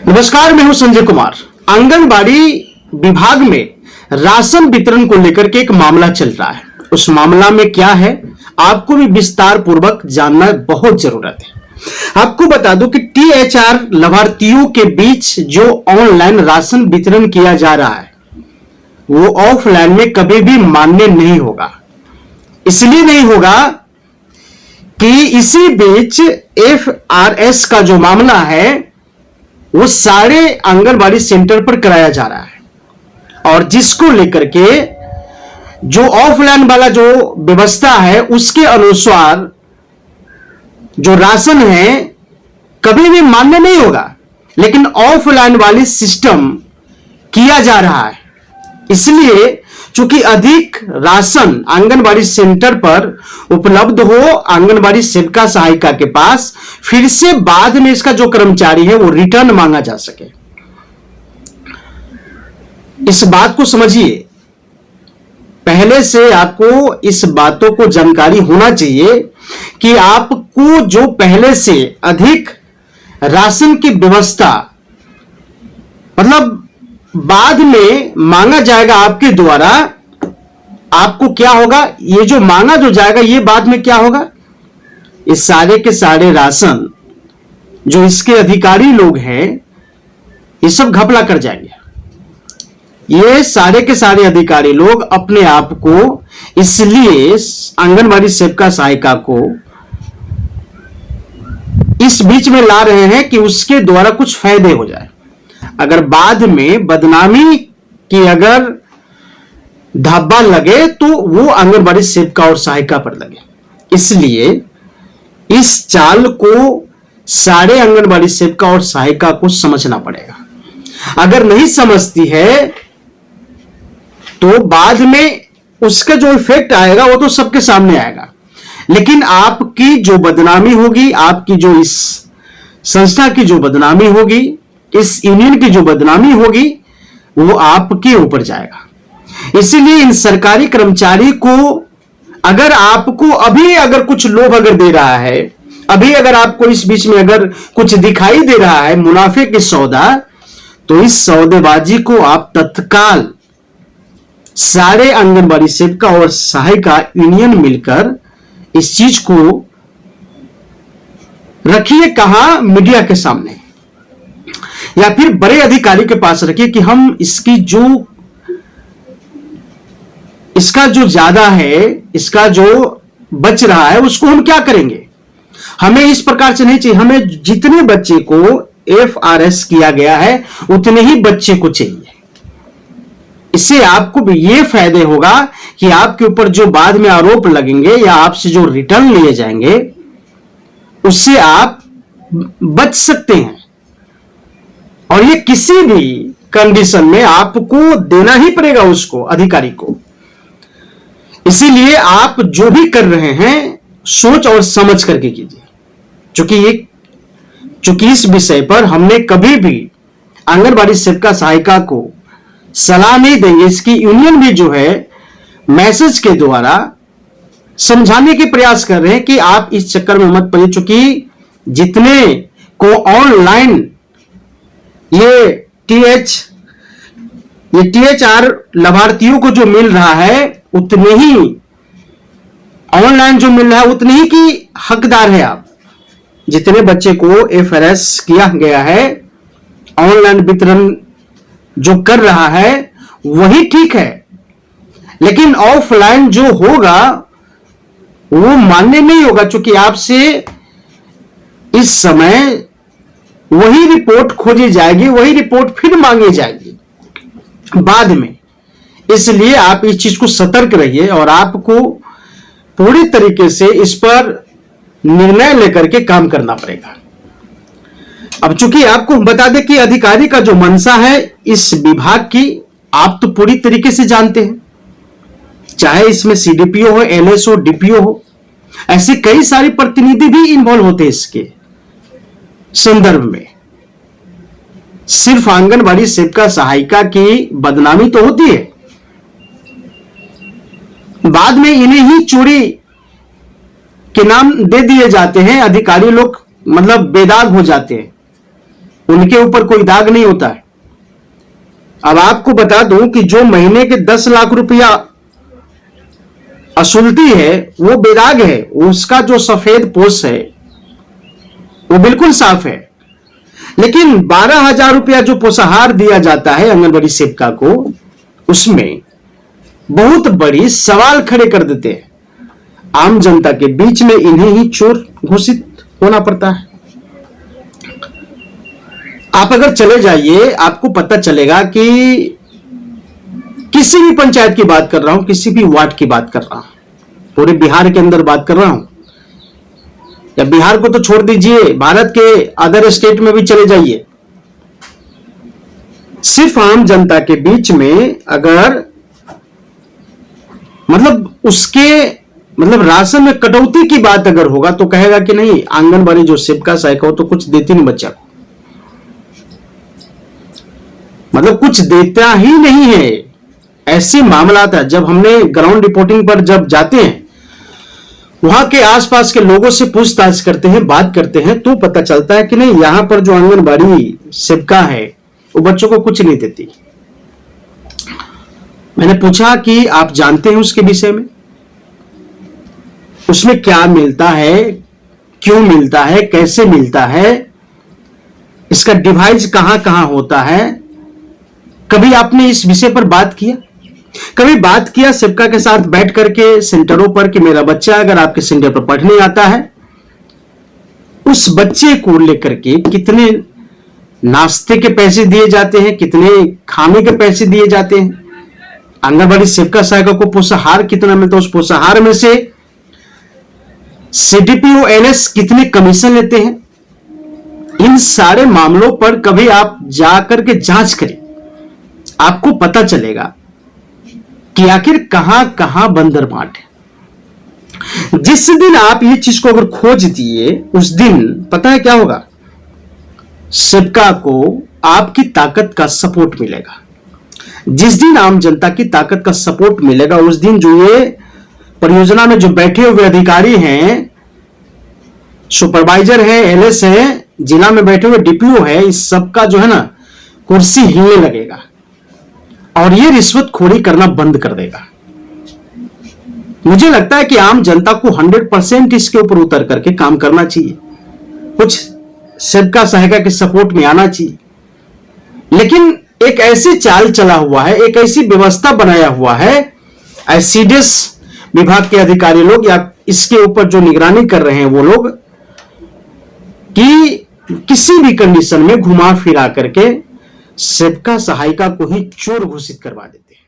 नमस्कार, मैं हूं संजय कुमार। आंगनबाड़ी विभाग में राशन वितरण को लेकर के एक मामला चल रहा है। उस मामला में क्या है आपको भी विस्तार पूर्वक जानना बहुत जरूरत है। आपको बता दूं कि टीएचआर लाभार्थियों के बीच जो ऑनलाइन राशन वितरण किया जा रहा है वो ऑफलाइन में कभी भी मान्य नहीं होगा। इसलिए नहीं होगा कि इसी बीच एफआरएस का जो मामला है वो सारे आंगनबाड़ी सेंटर पर कराया जा रहा है और जिसको लेकर के जो ऑफलाइन वाला जो व्यवस्था है उसके अनुसार जो राशन है कभी भी मान्य नहीं होगा, लेकिन ऑफलाइन वाली सिस्टम किया जा रहा है। इसलिए चूंकि अधिक राशन आंगनबाड़ी सेंटर पर उपलब्ध हो आंगनबाड़ी सेविका सहायिका के पास, फिर से बाद में इसका जो कर्मचारी है वो रिटर्न मांगा जा सके। इस बात को समझिए, पहले से आपको इस बातों को जानकारी होना चाहिए कि आपको जो पहले से अधिक राशन की व्यवस्था मतलब बाद में मांगा जाएगा आपके द्वारा, आपको क्या होगा, ये जो मांगा जो जाएगा ये बाद में क्या होगा, इस सारे के सारे राशन जो इसके अधिकारी लोग हैं ये सब घपला कर जाएंगे। ये सारे के सारे अधिकारी लोग अपने आप को इसलिए आंगनबाड़ी सेविका सहायिका को इस बीच में ला रहे हैं कि उसके द्वारा कुछ फायदे हो जाए। अगर बाद में बदनामी की अगर धब्बा लगे तो वो आंगनबाड़ी सेविका और सहायिका पर लगे। इसलिए इस चाल को सारे आंगनबाड़ी सेविका और सहायिका को समझना पड़ेगा। अगर नहीं समझती है तो बाद में उसका जो इफेक्ट आएगा वो तो सबके सामने आएगा, लेकिन आपकी जो बदनामी होगी, आपकी जो इस संस्था की जो बदनामी होगी, इस यूनियन की जो बदनामी होगी वो आपके ऊपर जाएगा। इसीलिए इन सरकारी कर्मचारी को अगर आपको अभी अगर कुछ लोभ अगर दे रहा है, अभी अगर आपको इस बीच में अगर कुछ दिखाई दे रहा है मुनाफे के सौदा, तो इस सौदेबाजी को आप तत्काल सारे आंगनबाड़ी सेविका और सहायिका यूनियन मिलकर इस चीज को रखिए कहां, मीडिया के सामने या फिर बड़े अधिकारी के पास रखिए कि हम इसका जो ज्यादा है, इसका जो बच रहा है उसको हम क्या करेंगे। हमें इस प्रकार से नहीं चाहिए, हमें जितने बच्चे को एफआरएस किया गया है उतने ही बच्चे को चाहिए। इससे आपको भी ये फायदे होगा कि आपके ऊपर जो बाद में आरोप लगेंगे या आपसे जो रिटर्न लिए जाएंगे उससे आप बच सकते हैं। और ये किसी भी कंडीशन में आपको देना ही पड़ेगा उसको, अधिकारी को। इसीलिए आप जो भी कर रहे हैं सोच और समझ करके कीजिए, चूंकि इस विषय पर हमने कभी भी आंगनबाड़ी सेविका सहायिका को सलाह नहीं देंगे। इसकी यूनियन भी जो है मैसेज के द्वारा समझाने के प्रयास कर रहे हैं कि आप इस चक्कर में मत पड़िए, चूंकि जितने को ऑनलाइन ये टीएचआर लाभार्थियों को जो मिल रहा है उतने ही ऑनलाइन जो मिल रहा है उतने ही की हकदार है आप। जितने बच्चे को एफआरएस किया गया है, ऑनलाइन वितरण जो कर रहा है वही ठीक है, लेकिन ऑफलाइन जो होगा वो मान्य नहीं होगा, क्योंकि आपसे इस समय वही रिपोर्ट खोजी जाएगी, वही रिपोर्ट फिर मांगी जाएगी बाद में। इसलिए आप इस चीज को सतर्क रहिए और आपको पूरी तरीके से इस पर निर्णय लेकर के काम करना पड़ेगा। अब चूंकि आपको बता दें कि अधिकारी का जो मंशा है इस विभाग की आप तो पूरी तरीके से जानते हैं, चाहे इसमें सीडीपीओ हो, एलएसओ, डीपीओ हो, ऐसे कई सारे प्रतिनिधि भी इन्वॉल्व होते हैं इसके संदर्भ में। सिर्फ आंगनबाड़ी सेविका सहायिका की बदनामी तो होती है, बाद में इन्हें ही चोरी के नाम दे दिए जाते हैं, अधिकारी लोग मतलब बेदाग हो जाते हैं। उनके ऊपर कोई दाग नहीं होता है। अब आपको बता दूं कि जो महीने के 10 लाख रुपया असुलती है वो बेदाग है, उसका जो सफेद पोष है वो बिल्कुल साफ है। लेकिन 12,000 रुपया जो पोषाहार दिया जाता है आंगनबाड़ी सेविका को, उसमें बहुत बड़ी सवाल खड़े कर देते हैं। आम जनता के बीच में इन्हें ही चोर घोषित होना पड़ता है। आप अगर चले जाइए, आपको पता चलेगा कि किसी भी पंचायत की बात कर रहा हूं, किसी भी वार्ड की बात कर रहा हूं, पूरे बिहार के अंदर बात कर रहा हूं, या बिहार को तो छोड़ दीजिए, भारत के अदर स्टेट में भी चले जाइए, सिर्फ आम जनता के बीच में अगर मतलब राशन में कटौती की बात अगर होगा तो कहेगा कि नहीं, आंगनबाड़ी जो सेविका सहायिका हो तो कुछ देती नहीं बच्चा को, मतलब कुछ देता ही नहीं है। ऐसे मामला था। जब हमने ग्राउंड रिपोर्टिंग पर जब जाते हैं, वहां के आसपास के लोगों से पूछताछ करते हैं, बात करते हैं, तो पता चलता है कि नहीं, यहां पर जो आंगनबाड़ी सेविका है वो बच्चों को कुछ नहीं देती। मैंने पूछा कि आप जानते हैं उसके विषय में, उसमें क्या मिलता है, क्यों मिलता है, कैसे मिलता है, इसका डिवाइस कहां कहां होता है, कभी आपने इस विषय पर बात किया? कभी बात किया सेविका के साथ बैठ करके सेंटरों पर कि मेरा बच्चा अगर आपके सेंटर पर पढ़ने आता है, उस बच्चे को लेकर के कितने नाश्ते के पैसे दिए जाते हैं, कितने खाने के पैसे दिए जाते हैं, आंगनबाड़ी सेविका सहायिका को पोषाहार कितना मिलता है, उस पोषाहार में से सीडीपीओ एनएस कितने कमीशन लेते हैं, इन सारे मामलों पर कभी आप जाकर के जांच करें, आपको पता चलेगा कि आखिर कहां कहां बंदर बाट है। जिस दिन आप ये चीज को अगर खोज दिए, उस दिन पता है क्या होगा, सेविका को आपकी ताकत का सपोर्ट मिलेगा। जिस दिन आम जनता की ताकत का सपोर्ट मिलेगा, उस दिन जो ये परियोजना में जो बैठे हुए अधिकारी हैं, सुपरवाइजर है, एलएस है, जिला में बैठे हुए डीपीओ है, इस सबका जो है ना कुर्सी हिलने लगेगा और ये रिश्वतखोरी करना बंद कर देगा। मुझे लगता है कि आम जनता को 100% इसके ऊपर उतर करके काम करना चाहिए, कुछ सेविका सहायिका के सपोर्ट में आना चाहिए। लेकिन एक ऐसी चाल चला हुआ है, एक ऐसी व्यवस्था बनाया हुआ है, एसीडीएस विभाग के अधिकारी लोग या इसके ऊपर जो निगरानी कर रहे हैं वो लोग, कि किसी भी कंडीशन में घुमा फिरा करके सेविका सहायिका को ही चोर घोषित करवा देते हैं।